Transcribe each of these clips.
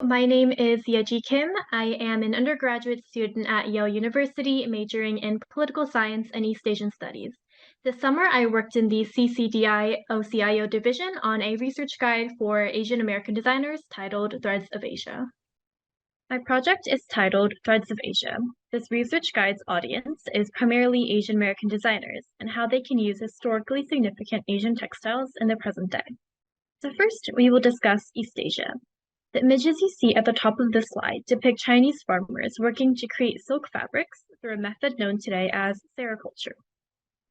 My name is Yeji Kim. I am an undergraduate student at Yale University, majoring in political science and East Asian studies. This summer, I worked in the CCDI OCIO division on a research guide for Asian American designers titled Threads of Asia. My project is titled Threads of Asia. This research guide's audience is primarily Asian American designers and how they can use historically significant Asian textiles in the present day. So first, we will discuss East Asia. The images you see at the top of this slide depict Chinese farmers working to create silk fabrics through a method known today as sericulture.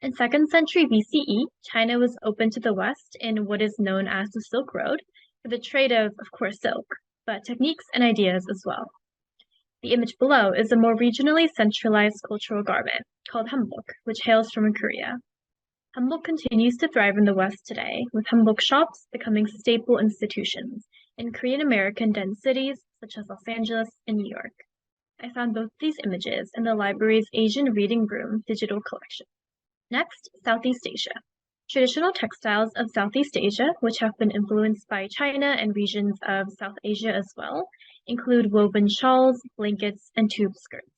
In 2nd century BCE, China was open to the West in what is known as the Silk Road for the trade of course, silk, but techniques and ideas as well. The image below is a more regionally centralized cultural garment called hanbok, which hails from Korea. Hanbok continues to thrive in the West today, with hanbok shops becoming staple institutions in Korean American dense cities such as Los Angeles and New York. I found both these images in the library's Asian Reading Room digital collection. Next, Southeast Asia. Traditional textiles of Southeast Asia, which have been influenced by China and regions of South Asia as well, include woven shawls, blankets, and tube skirts.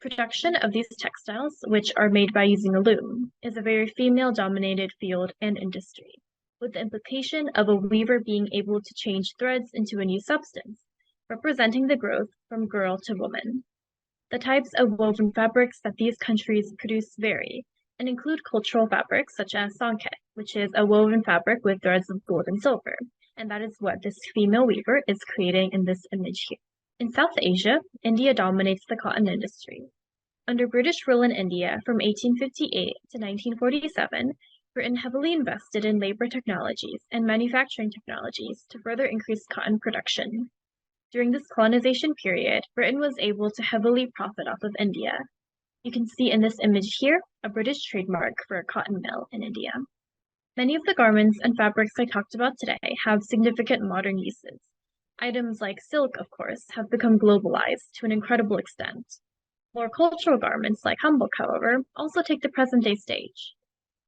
Production of these textiles, which are made by using a loom, is a very female-dominated field and industry, with the implication of a weaver being able to change threads into a new substance, representing the growth from girl to woman. The types of woven fabrics that these countries produce vary, and include cultural fabrics such as sanghae, which is a woven fabric with threads of gold and silver, and that is what this female weaver is creating in this image here. In South Asia, India dominates the cotton industry. Under British rule in India from 1858 to 1947, Britain heavily invested in labor technologies and manufacturing technologies to further increase cotton production. During this colonization period, Britain was able to heavily profit off of India. You can see in this image here a British trademark for a cotton mill in India. Many of the garments and fabrics I talked about today have significant modern uses. Items like silk, of course, have become globalized to an incredible extent. More cultural garments like hanbok, however, also take the present-day stage.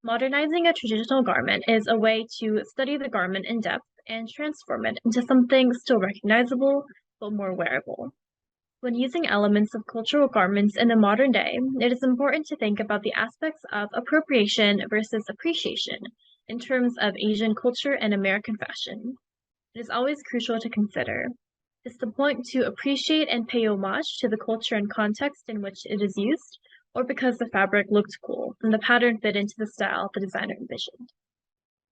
Modernizing a traditional garment is a way to study the garment in depth and transform it into something still recognizable, but more wearable. When using elements of cultural garments in the modern day, it is important to think about the aspects of appropriation versus appreciation in terms of Asian culture and American fashion. It is always crucial to consider. Is the point to appreciate and pay homage to the culture and context in which it is used, or because the fabric looked cool and the pattern fit into the style the designer envisioned?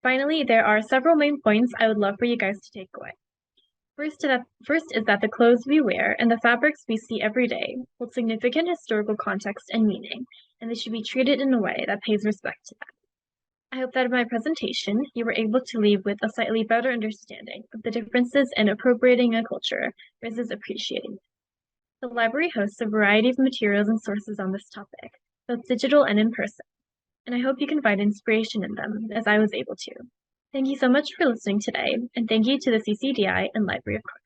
Finally, there are several main points I would love for you guys to take away. First is that the clothes we wear and the fabrics we see every day hold significant historical context and meaning, and they should be treated in a way that pays respect to them. I hope that in my presentation, you were able to leave with a slightly better understanding of the differences in appropriating a culture versus appreciating it. The library hosts a variety of materials and sources on this topic, both digital and in person, and I hope you can find inspiration in them as I was able to. Thank you so much for listening today, and thank you to the CCDI and Library of Congress.